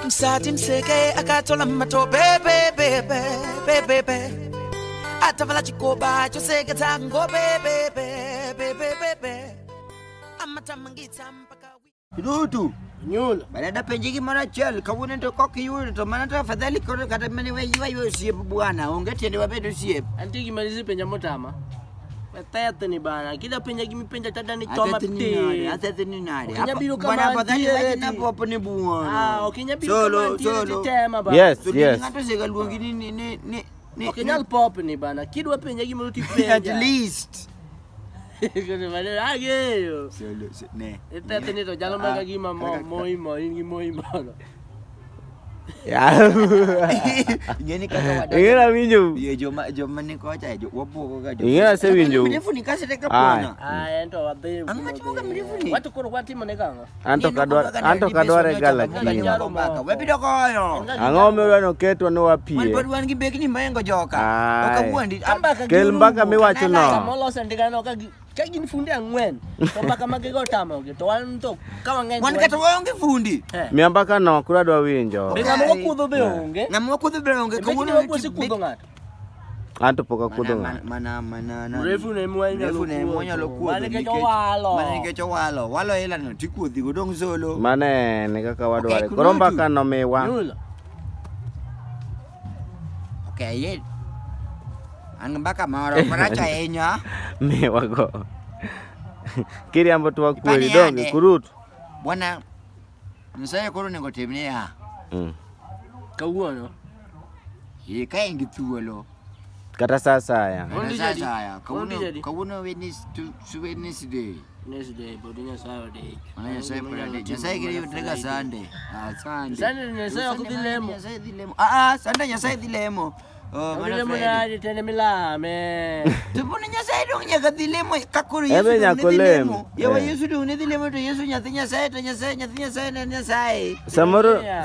Msati mseke akatola mato bebe atavala chikoba choseke tango bebe amatamangita mpaka Kidutu Nyula. Balada penjiki mara chal kawune to koki yule to manata fadhali kore kata mene wewe siep bwana ongeti ni wabedo siep. Antiki malizi penja motama. Tete ni bana. Kila penja kimi penja tada ni choma pite. Atete ni nari. Kinya biru kama bwana fadhali wewe na dieti. popo ni bwana. Kinya biru kama dieti tema bana. Yes, So yes. ngato sega luongi ni Kinya pop ni bana. Kidwa penja kimi luti penja. at least. Kone bana ageyo. Solo ne. Tete ni to jalo mega gima moi bana. Ya. Ngeni kaka wada. Ingera winjo. Ye joma ni ko cha jo wopo ko ga jo. Ingera se winjo. Mrefu ni kasi teka bwana. Ento wadhi. Anga chimoga mrefu ni. Watu koro kwati monekanga. Anto kadware gala kini. Wepi dokoyo. Ang'ome urano ketwa no wapie. Wan gi bek ni mayengo joka. Ai. Okawuondi. Kel mbaka miwacho no. Samolo sendikano ka gin funde ang'wen to mbaka magego tamogi to wan to kama ng'eny Wan kata waonge fundi. Mia mbaka no kura dwa winjo. Be ng'ama okudho be onge. Ng'ama okudho be onge Kawuono wapuosi kudho ng'ato. Anto poka kudho nga. Mana Mrefu ne mwanyalo kuodho. Mane kecho walo. Mane kecho walo. Walo ila no tikuodhi godong solo. Mane ni kaka wadware. Okay, Koro mbaka no miwa. Nyula. Okay, ye. Ang mbaka mara maracha enya. Miwa go. Kiri ambo tuwa kweli Ipani dongi yade. kurutu. Bwana Msaya koro nego temne ya. Kawuono. Ye kaengi thuolo. Kata sasa ya. Ondi Sasa jadi. ya. Ondi jadi. Kawuono Wednesday. Next day bodinya sayo day. Mana Nyasaye pada Nyasaye kiri utrega Sunday. Sunday. Sunday Nyasaye akudhilemo. Nyasaye dhilemo. Sunday Nyasaye dhilemo. Akudhilemo na tene milame. Tupone Nyasaye dong nyaka dhilemo kakuru Ebe Yesu nyako lemo. Yawa Eh. Yesu dong ne dhilemo to Yesu nyathi Nyasaye to Nyasaye nyathi Nyasaye na Nyasaye.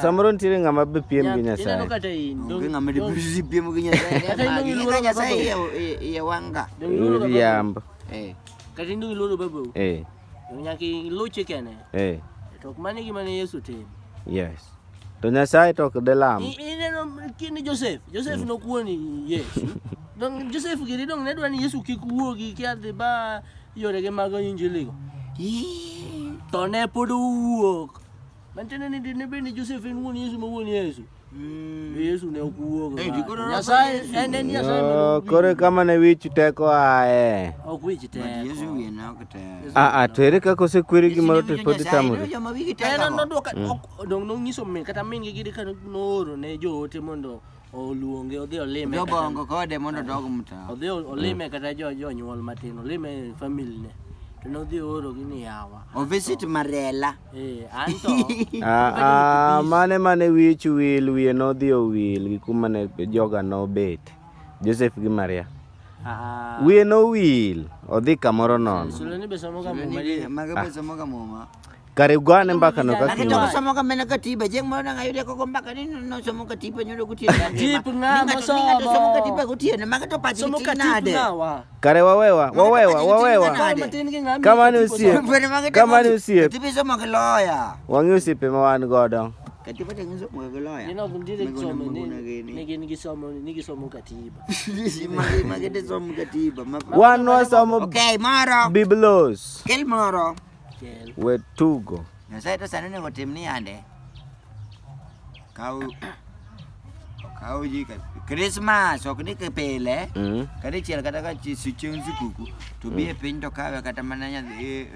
Samoro ntire ng'ama be piem gi Ina no Nyasaye. kata in. Onge ng'ama de busi piem gi Nyasaye. Kata ino Magi iluoro Nyasaye bababu. ya wanga. Riambo. Kata ino iluoro babu. Nyaki luche kene. To mane gima ne Yesu tim. Yes. To Nyasaye to ok de lam. Ineno kini Joseph no kuoni Yesu. Dong Joseph gidi dong ne dwani Yesu kik wuogi kiadhi ba yore ge mag injili go. To ne pod wuok. Mantene ni ne be ni Joseph en wuon Yesu ma wuon Yesu. Yesu ne okuogo. Nyasaye en Nyasaye. Kore kama ne wich teko ae. Ok wich te. Yesu wiye na kata. To ere kaka osekweri gimoro to pod itamore. En no doka dong no nyiso min kata min gi gidi kan nooro ne joote mondo oluonge odhi olime. Jobongo kode mondo dog mta. Odhi olime kata jonyuol matin olime family ne. To nodhi oro gini yawa. O visit Marela. Anto. Mane wich wil wiye nodhi owil gi kuma ne joga nobet. Joseph gi Maria. Wiye nowil odhi kamoro nono. Suleni be somo ka mumali. Magabe somo ka muma. Kare gwane mbaka no Nakita ko kakiwa. somo ka mena katiba jeng mo na ngayude ko mbaka ni no somo katiba nyodo kutia. Tip nga masomo. Somo katiba kutia na magato pati Somo ka tinade. tip ngawa. Kare wawewa. Kama ni usiep. Kama ni usiep. Katiba somo ka lawyer. Wangi usiepe ma wan godo. Katiba tengen somo ka lawyer. Nino kundire somo ni somo katiba. Magede somo katiba. Wan wasomo Okay, maro. biblos. Kel maro. We tugo. Nyasaye to sani nego timni ande. Kau ji Christmas ok ni ke pele. Kadi chiel kata ka chieng sikuku to bi e piny to kawe kata mana nyathi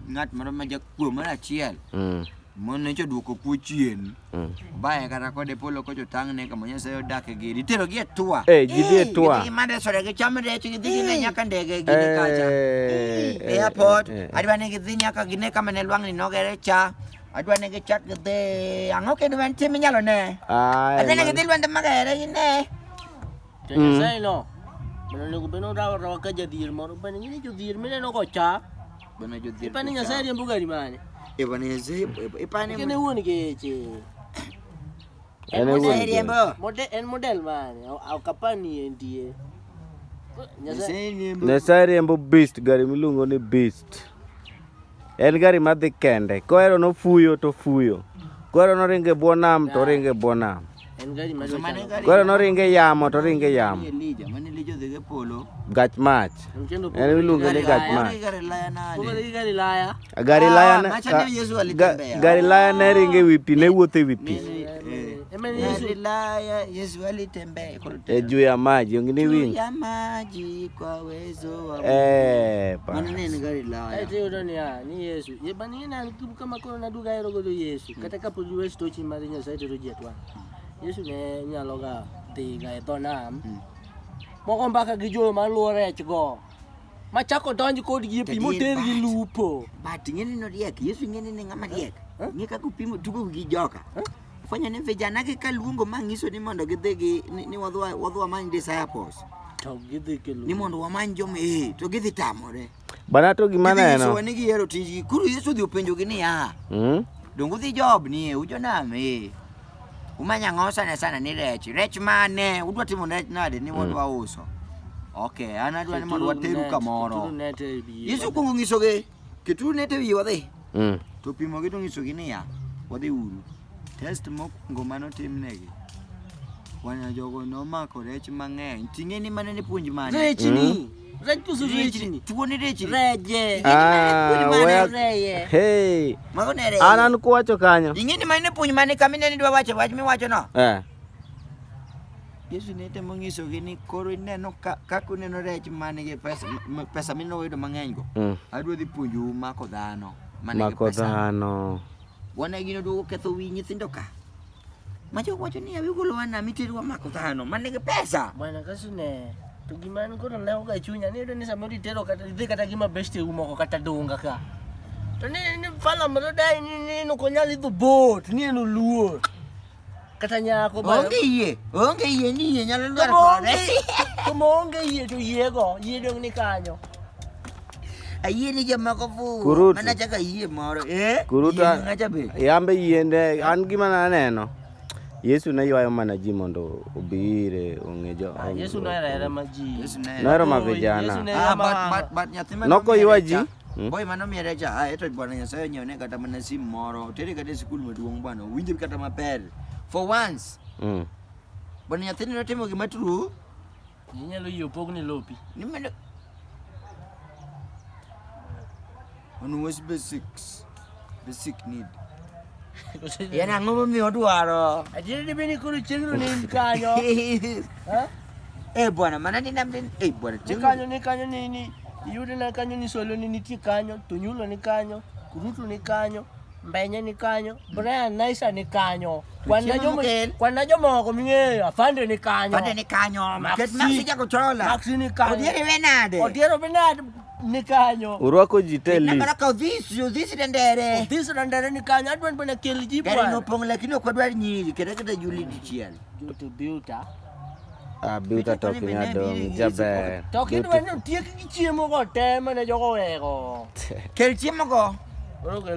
ng'at moro ma jakuo mar achiel. Mon ne choduoko kuo chien. Bae kata kode polo ko tang'ne kama Nyasaye odak e giri. Tero gi atua. Gidhi atua. Gi mande sore gi cham rech gi dhi ne nyaka ndege gini kacha. Airport. Adwa ne gi dhi nyaka gine kama ne lwang'ni nogere cha. Adwa ne gi chak gi dhi. Ang'o kendo man tim inyalo ne? Adwa ne gi dhi lwande magere gine. Nyasaye no. Beno nego beno rawa ka jadhier moro. Beno ngini jodhier mineno ko cha. Bana jodhier. Ipani Nyasaye riembo gari mane. Bana Nyasaye ipani Kene wuon geche. En model mane. Au kapani entie. Nyasaye riembo beast, gari miluongo ni beast. En gari madhi kende. Kohero no fuyo to fuyo. Koro noringe bwo nam to ringe bwo nam. En gari ma So mane gari. Koro noringe yamo to ringe yamo. Elija, mane lijo dhige polo. Gach mach. Kendo En iluongo ni gach mach. Gari laya nade. Pogore gari laya. Gari laya macha ne Yesu alitembea. gari laya ne ringe wi pi, ne wuotho ewi pi. Emeni Gari Yesu. laya Yesu alitembea. Juu ya maji, ongini Juu wingi. ya maji kwa uwezo wa Pa. Mana nene gari laya. Ai teo doni ya ni Yesu. Ye bani na kama kono na duga ero godo Yesu. Kata kapo duwe stochi mari nya sai to jetwa. Yesu ne nyalo ga tiga e donam. Moko mbaka gi jo man luore chgo. Machako donji kod gi pi moter gi lupo. But ngene no riek, Yesu ngene ne ngama riek. Ngeka kupimo tugo gi joka. Fanya ne vijana ke kaluongo mangiso ni mondo gidhi gi ni wadwa manyo disciples. To gidhi kelo. Ni mondo wamany joma to gidhi tamore. Bana to gima neno. Yesu ne gihero tiji. Kuru Yesu dhi openjogi ni dongo dhi job ni ujonam umanya ngosa na sana ni rech. Rech mane udwa timo rech nade ni wadwa uso. Okay, an adwa ni mondo wateru kamoro. Yesu kuongo ngisogi keturu net e wiye wadhi. To pimogi to ngisogi niya wadhi uru. Test mokwongo manotimnegi. Wana jogo nomako rech mang'eny. Ting'eni mane ni puonj mane? Rech ni. Rech kusu rech ni. Tuo ni rech ni. Reje. Wea. Hey. Mago ne rech. An kuwacho kanyo. Ing'eni mane puonj mane kamine ni dwa wacho wach miwacho no? Yesu ne temo ng'isogi ni koro ineno kaka uneno rech mane gi pesa minoyudo mang'eny go. Adwa dhi puonjou mako dhano. Mako dhano. Wana gino duogo ketho wi nyithindo ka. Macho wacho ni abi golo wana miterwa mako dhano mane gi pesa. Bwana kasu ne. To gimana kono leo ga chunya ni do ni samori tero kata dhi kata gima beste umoko kata donga ka. To ni fala mro dai ni no konyali do boat ni no luo. Kata nyako ba. Onge yie ni yie nyalo dwaro kore. Como onge yie to yego, yie dong ni kanyo. Ayie ni jamako fu. Kurutu. Mana chaka yie moro. Kurutu. Ngacha be. Yambe yiende an gima naneno. Yesu ne ywayo mana ji mondo obire ong'ejo. Yesu no era maji. Noero ma vijana. But nyathi ma Noko ywa ji. Boy mano miere cha eto bwana Nyasaye nyone kata mana sim moro. Tere kata skul maduong' bwana. Winje kata maber. For once. Bwana nyathi no timo gima true. Nyalo yio pogni lopi. Ni mendo. Ono was basic need. Yana ngomo mi odwaro. Ajiri ni beni kuru chingru ni kanyo. Bwana mana ni namde bwana Ni kanyo ni yude na kanyo ni solo ni niti kanyo, tunyulo ni kanyo, kurutu ni kanyo, mbenye ni kanyo, Brian Naisa ni kanyo. Kwana jomo ko minge afande ni kanyo. Afande ni kanyo. Maxi jako chola. Maxi ni kanyo. Odiero benade. Ni kanyo. Urwako jiteli. Namara ka this dendere. This dendere ni kanyo adwan bana kelji bwana. Kare no pong lakini okwadwar nyiri kata juli dichiel. Joto biuta. Biuta to pinya dong jaber. To kido wano tiek gi chiemo go te mane jogo wego. Kel chiemo go.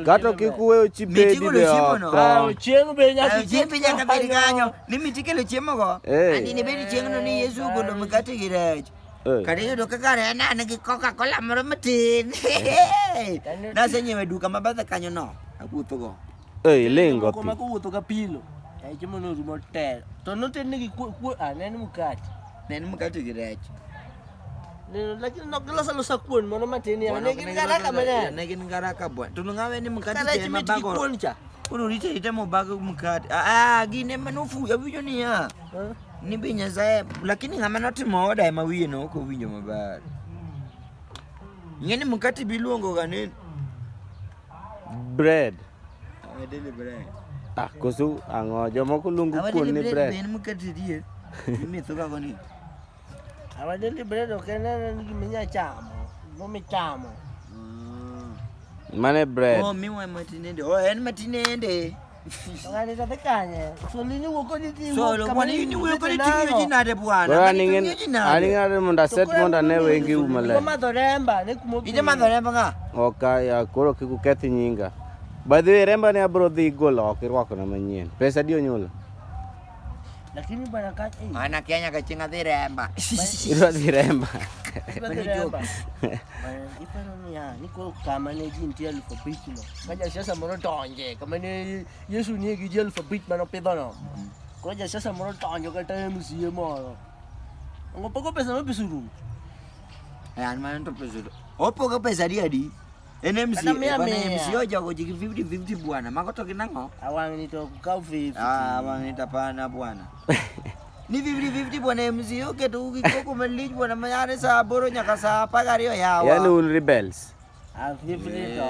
Kato kikuweyo chipedi be oko. Chiemo be nyaka chiemo nyaka bed kanyo. Limiti kelo chiemo go. Andi ni bed chiemo no ni Yesu golo mkate gi rech. Kare yudo kaka rena nigi Coca-Cola moro matin. Nase nyewe duka mabathe kanyo no. Awuotho go. Lengo pi. Ko wuotho ka pilo. Ai chiemo no rumo te. To no ten nigi nene mkate. Nene mkate gi rech. Lakini losa kuon mono matin ya ne gin garaka mane. Ne gin garaka bwana. Tulungawe ni mkate te mabago. Uno rite mobago mkate. Gine manufu yawijo ni ya. Ni be Nyasaye lakini ng'ama notimo oda ema wiye no ok owinjo maber. Ng'eni mkate biluongo ga ni bread. Daily bread. Koso ang'o jomoko luongo kuon ni bread. Ben mkate dier. Imetho ga goni. Daily bread okena ni minya chamo. Momi chamo. Mane bread. Miwa matinende. En matinende. Ngani ta kanye. Solini woko ni ti. Kwani ni woko ni ti jinade bwana. Bwana ningen ng'are monda set monda ne wengi umale. Ko madoremba ne kumo. Ije madoremba nga. Okay, koro kikukethi nyinga. By the way, remba ne abro dhi golo ok irwako na manyien. Pesa dio nyulo. Lakini bwana kati Anak kianya kacing ati remba. Itu diremba. Niko kama ne jinti alfabet no. Kaja sasa moro tonje kama ne Yesu ni giji alfabet mano pedono. Kaja sasa moro tonje ka time siye mo. Ngopo ko pesa no pisuru. Ayan man to pesuru. Opo ka pesa dia di. NMC bana MC oja ko jiki 50-50 bwana. Makoto kinango. Awang ni to kau 50. Bang itapana bwana. Ni 50-50 bwana MC oke tu kiko melij bwana mayare sa boro nyaka sa pagario yawa. Yani ul rebels. 50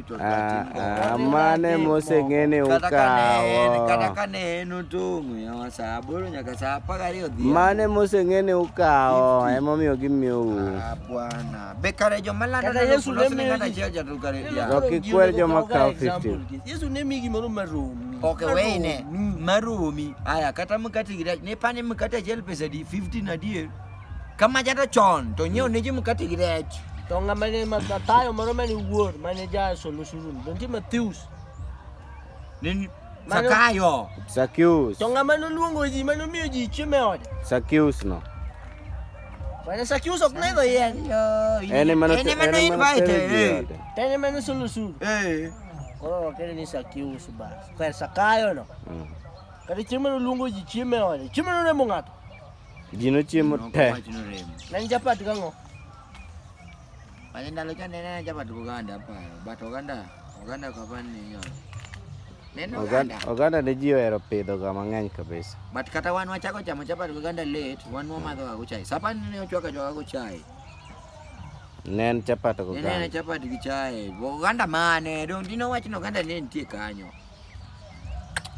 to kaka. Mane mosengene ukawo. Kata-kane nutungu ya sa boro nyaka sa pagario dia. Mane mosengene ukawo emomiyo gimiyo. Bwana. Bekare jo malanda Kata Yesu ngata jaja tu kare dia. Roki kwel jo makao 50. Yesu ne migi moro marumi. Oke weine marumi. Aya kata mukati gira ne pane mukati jel pesa di 50 na dia. Kama jata chon to nyo ne mukati gira. Tonga mane matatayo moro mane word mane ja solution. Donti Mateus. Nin Sakayo. Sakius. Tonga mane luongo ji mane miyo ji chieme ode. Sakius no. Mane Sakius ok nego yen. Ene mano invite. Tene mane solution. Koro kene ni Sakius bas. Kwa Sakayo no. Kadi chiemo no luongo ji chieme ode. Chiemo no ne mongato. Jino chiemo te. Nani japat kango. Panjang dalu kan nenek jabat Uganda apa? Bat Uganda kapan nih yo? Nenek Oganda ne ji ohero pidho ga mang'eny kabisa. Bat kata wan wachako chamo chapat Uganda late, wan madho ga chai. Sapa ne ochwaka joga go chai. Nen chapat go Nene chapat gi chai. Uganda mane, dong dino wach no Uganda ne nitie kanyo.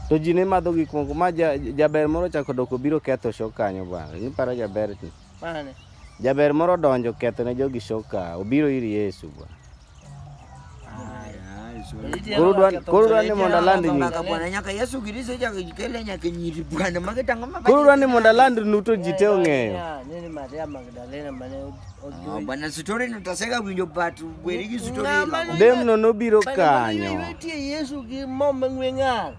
To ji ne madho gik moko ma jaber moro chako doko biro ketho show kanyo bwana. Ni paro jaber ni. Mane. Jaber moro donjo ketho ne jogi shoka, obiro iri Yesu bwana. Koro dwan ni mondo aland ni. Bwana nyaka Yesu girise jago jikele nyaka nyiri bwana magetanga mabati. Koro dwan ni mondo aland nu to ji te ong'eyo. Nini Maria Magdalena mane Bwana story nutaseka winjo bat werigi story. Dem no nobiro kanyo. Wetie Yesu gi mom ngwengar.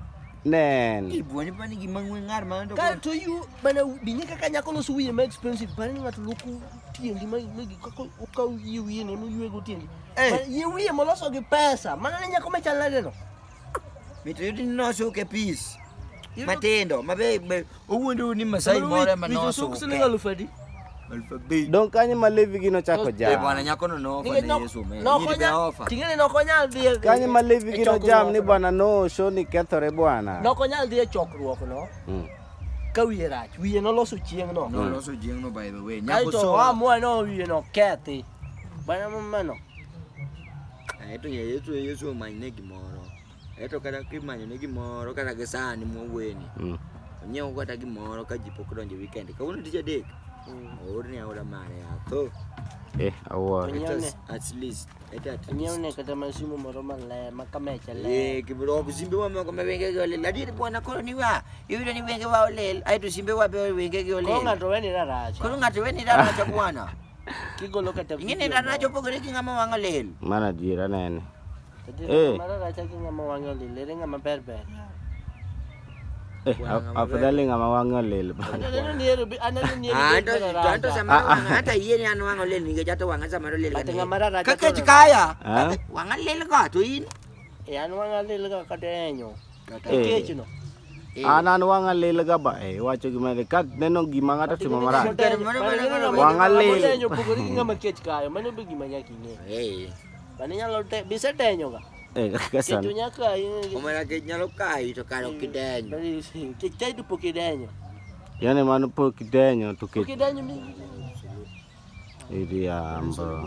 Nen. Ibuani pani gi mangwengar mando. Ka to you bana binye kaka nyako lo suwi ma expensive bana ngatu loku tiendi ma kako ka yiwi ne no yiwe go tiendi. Yiwi mo loso gi pesa. Mana ne nyako mechala de no. Mitri no so ke peace. Matendo, mabe owuondo ni Masai more manoso. Dong kanyo ma Levi gino chako jam. Bwana nyako no fa ne Yesu me. Tingene no konya dhi. Kanyo ma Levi gino jam ni bwana no show ni kethore bwana. No konya dhi chokruok no. Ka wiye rach, wiye no loso chieng no. No loso chieng no by the way. Nyako so amwa no wiye no kethi. Bwana mano. Eto Yesu manye gimoro. Eto kada kimanye ne gimoro kada gesani mweni. Nyeo kata gimoro ka jipok donje weekend. Ka uno tija dek. Orni ahora mare ato. Awor. At least. Nyeo ne kata masimu moro male makamecha le. Kibro kusimbe wa mako mewenge gole. Ladi bwana kono ni wa. Yule ni wenge wa ole. Ai tusimbe wa be wenge gole. Ko ngato weni raracha. Ko ngato weni raracha bwana. Kigolo kata. Ngine raracha pogore kingama wanga lel. Mana dira nene. Mara raracha kingama wanga lel. Ngama berber. Afadhali ngama wango lel. Tanto sama hata yeye ni anwango lel ningejato wanga sama lel kan. Kake chikaya. Wanga lel ka to yin. Anwanga lel ka kadenyo. Kake no. Anan wanga lel ga ba wacho gimana kat neno gima ngata timo marach. Wanga lel. Kadenyo pugori ngama kech kayo mano be gima nyaki nge. Bani nyalo te bisa denyo ka. Kesan. Kejunya kayo. Omera ke nyalo kai to karo kidenyo. Kechai du pokidenyo. Yani manu po kidenyo to ke. Pokidenyo mi. Idi ambo.